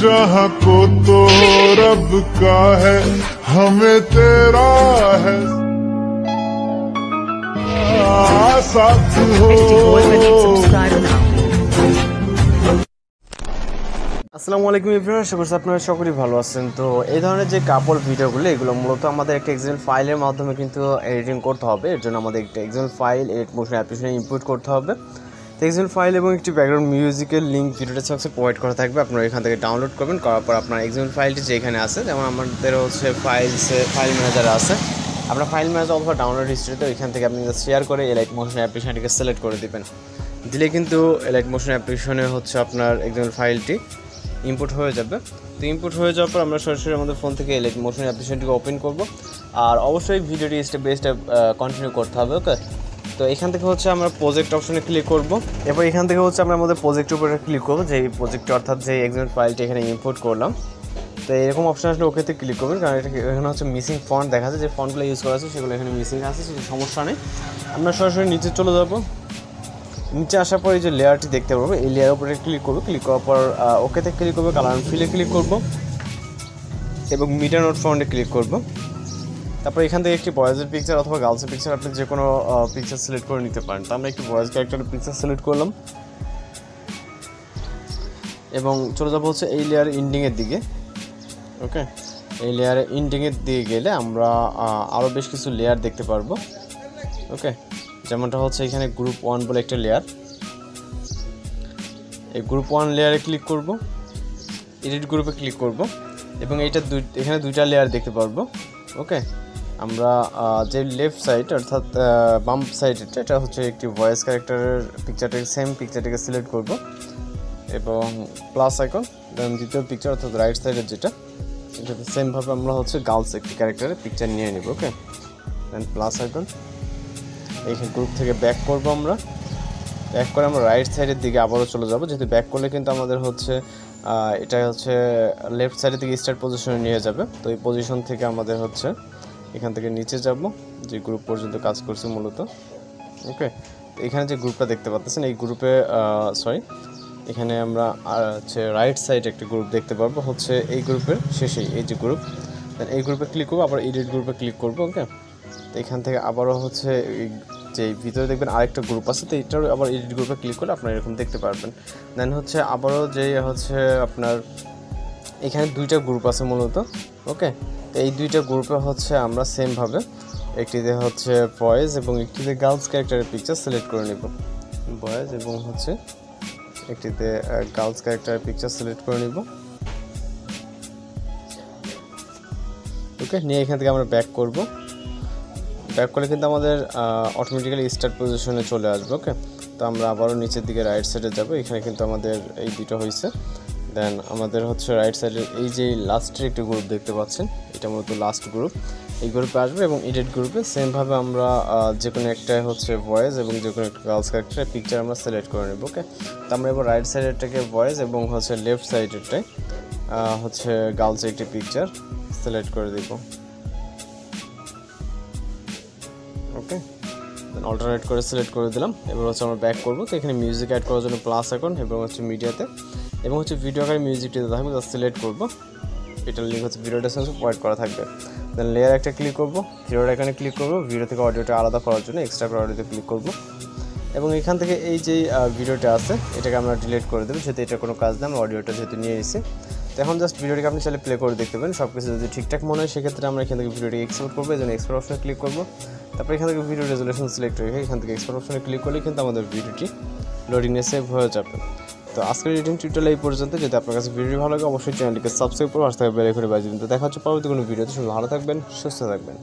जहाँ को तो रब का है, हमें तेरा है साथ हो। আসসালামু আলাইকুম এভরিওয়ান, আশা করছি আপনারা সকলেই ভালো আছেন। তো এই ধরনের যে কাপল ভিডিওগুলো, এগুলো মূলত আমাদের একটা এক্সএমএল ফাইলের মাধ্যমে কিন্তু এডিটিং করতে হবে। এর জন্য আমাদের একটা এক্সএমএল ফাইল এডিট মোশন অ্যাপ্লিকেশনে ইম্পোর্ট করতে হবে। তো এক্সএমএল ফাইল এবং একটি ব্যাকগ্রাউন্ড মিউজিকের লিঙ্ক ভিডিওটা সাথে প্রোভাইড করা থাকবে, আপনারা এখান থেকে ডাউনলোড করবেন। করার পর আপনার এক্সএমএল ফাইলটি যেখানে আছে, যেমন আমাদের হচ্ছে ফাইল ম্যানেজার আছে, আপনার ফাইল ম্যানেজার অথবা ডাউনলোড হিস্ট্রিতে এখান থেকে আপনি শেয়ার করে এলাইট মোশন অ্যাপ্লিকেশনটিকে সিলেক্ট করে দেবেন। দিলে কিন্তু এলাইট মোশন অ্যাপ্লিকেশনে হচ্ছে আপনার এক্সএমএল ফাইলটি ইম্পোর্ট হয়ে যাবে। তো ইম্পোর্ট হয়ে যাওয়ার পর আমরা সরাসরি আমাদের ফোন থেকে এলাইট মোশন অ্যাপ্লিকেশনটিকে ওপেন করব। আর অবশ্যই ভিডিওটি স্টেপ বাই স্টেপ কন্টিনিউ করতে হবে। ওকে, তো এখান থেকে হচ্ছে আমরা প্রজেক্ট অপশনে ক্লিক করব। এরপর এখান থেকে হচ্ছে আমরা আমাদের প্রজেক্টের উপরে ক্লিক করবো, যে প্রজেক্টটি অর্থাৎ যে এক্সএমএল ফাইলটি এখানে ইম্পোর্ট করলাম। তো এরকম অপশন আসলে ওকেতে ক্লিক করবেন, কারণ এটা এখানে হচ্ছে মিসিং ফন্ট দেখা যায়, যে ফন্টগুলো ইউজ করা আছে সেগুলো এখানে মিসিং আছে, সেটা সমস্যা নেই। আমরা সরাসরি নিচে চলে যাব। নিচে আসার পর এই যে লেয়ারটি দেখতে পাবো, এই লেয়ারের উপরে ক্লিক করবো। ক্লিক করার পর ওকেতে ক্লিক করবো, কালার অ্যান্ড ফিলে ক্লিক করবো এবং মিডিয়া নোট ফন্টে ক্লিক করবো। তারপর এখান থেকে একটি বয়েজের পিকচার অথবা গার্লসের পিকচার, আপনি যে কোনো পিকচার সিলেক্ট করে নিতে পারেন। তো আমরা একটি বয়েজ ক্যারেক্টারের পিকচার সিলেক্ট করলাম এবং চলে যাবো হচ্ছে এই লেয়ারের ইন্ডিংয়ের দিকে। ওকে, এই লেয়ারের ইন্ডিংয়ের দিকে গেলে আমরা আরও বেশ কিছু লেয়ার দেখতে পারবো। ওকে, যেমনটা হচ্ছে এখানে গ্রুপ 1 বলে একটা লেয়ার, এই গ্রুপ 1 লেয়ারে ক্লিক করব, এডিট গ্রুপে ক্লিক করব এবং এখানে দুইটা লেয়ার দেখতে পারবো। ওকে, আমরা যে লেফট সাইড অর্থাৎ বাম সাইড, এটা হচ্ছে একটি ভয়েস ক্যারেক্টারের পিকচারটাকে সেম পিকচারটাকে সিলেক্ট করব এবং প্লাস আইকন, দেন দ্বিতীয় পিকচার অর্থাৎ রাইট সাইডের এটাতে সেমভাবে আমরা হচ্ছে গার্লস একটি ক্যারেক্টারের পিকচার নিয়ে নেব। ওকে, দেন প্লাস আইকন, এইখানে গ্রুপ থেকে ব্যাক করব। আমরা ব্যাক করে আমরা রাইট সাইডের দিকে আবারও চলে যাব, যেহেতু ব্যাক করলে কিন্তু আমাদের হচ্ছে এটা হচ্ছে লেফট সাইডের দিকে স্টার্ট পজিশনে নিয়ে যাবে। তো এই পজিশন থেকে আমাদের হচ্ছে এখান থেকে নিচে যাব, যে গ্রুপ পর্যন্ত কাজ করছে মূলত। ওকে, এখানে যে গ্রুপটা দেখতে পাচ্ছেন, এই গ্রুপে এখানে আমরা হচ্ছে রাইট সাইডে একটা গ্রুপ দেখতে পারবো, হচ্ছে এই গ্রুপের শেষেই এই যে গ্রুপ, এই গ্রুপে ক্লিক করবো, আবার এডিট গ্রুপে ক্লিক করবো। ওকে, তো এখান থেকে আবারও হচ্ছে যে ভিতরে দেখবেন আরেকটা গ্রুপ আছে, তো এটার আবার এডিট গ্রুপে ক্লিক করলে আপনারা এরকম দেখতে পারবেন। দেন হচ্ছে আবারও যে হচ্ছে আপনার এখানে দুইটা গ্রুপ আছে মূলত। ওকে, তো এই দুইটা গ্রুপে হচ্ছে আমরা সেমভাবে একটিতে হচ্ছে বয়েজ এবং একটিতে গার্লস ক্যারেক্টারের পিকচার সিলেক্ট করে নেব। বয়েজ এবং হচ্ছে একটিতে গার্লস ক্যারেক্টারের পিকচার সিলেক্ট করে নেব। ওকে, নিয়ে এখান থেকে আমরা ব্যাক করব। ব্যাক করলে কিন্তু আমাদের অটোমেটিক্যালি স্টার্ট পজিশনে চলে আসবে। ওকে, তো আমরা আবারও নিচের দিকে রাইট সাইডে যাব, এখানে কিন্তু আমাদের এই দুটো হয়েছে। দেন আমাদের হচ্ছে রাইট সাইডের এই যে লাস্টের একটি গ্রুপ দেখতে পাচ্ছেন, এটা মূলত লাস্ট গ্রুপ, এই গ্রুপে আসবে এবং এডিট গ্রুপে সেমভাবে আমরা যে কোনো একটা হচ্ছে ভয়েস এবং যে কোনো একটা গার্লস ক্যারেক্টারের পিকচার আমরা সিলেক্ট করে নেব। ওকে, তো আমরা এবার রাইট সাইডেরটাকে ভয়েস এবং হচ্ছে লেফট সাইডেরটাই হচ্ছে গার্লসের একটি পিকচার সিলেক্ট করে দেব। ওকে, দেন অল্টারনেট করে সিলেক্ট করে দিলাম। এবার হচ্ছে আমরা ব্যাক করবো। তো এখানে মিউজিক অ্যাড করার জন্য প্লাস আইকন এবং হচ্ছে মিডিয়াতে এবং হচ্ছে ভিডিও আকারে মিউজিকটিতে থাকবে, জাস্ট সিলেক্ট করবো। এটার লিঙ্ক হচ্ছে ভিডিও ডেসক্রিপশনে প্রোভাইড করা থাকবে। দেন লেয়ার একটা ক্লিক করবো, ভিডিওর এখানে ক্লিক করবো, ভিডিও থেকে অডিওটা আলাদা করার জন্য এক্সট্রা করে অডিওতে ক্লিক করবো এবং এখান থেকে এই যে ভিডিওটা আছে এটাকে আমরা ডিলিট করে দেবো, যেহেতু এটা কোনো কাজ না, আমরা অডিওটা যেহেতু নিয়ে এসেছি। তো এখন জাস্ট ভিডিওটিকে আপনি চাইলে প্লে করে দেখতে পাবেন। সব কিছু যদি ঠিকঠাক মনে হয় সেক্ষেত্রে আমরা এখান থেকে ভিডিওটি এক্সপোর্ট করবো, এই জন্য এক্সপোর্ট অপশনে ক্লিক করবো। তারপর এখান থেকে ভিডিও রেজুলেশন সিলেক্ট হয়ে এখান থেকে এক্সপোর্ট অপশনে ক্লিক করলে কিন্তু আমাদের ভিডিওটি লোডিংয়ে সেভ হয়ে যাবে। তো আজকের এডিটিং টিউটোরিয়াল এই পর্যন্ত। যদি আপনার কাছে ভিডিও ভালো লাগে অবশ্যই চ্যানেলটিকে সাবস্ক্রাইব করে পাশে থাকা বেল আইকনে বাজিয়ে দিন। তো দেখা হচ্ছে পরবর্তী কোনো ভিডিওতে। ভালো থাকবেন, সুস্থ থাকবেন।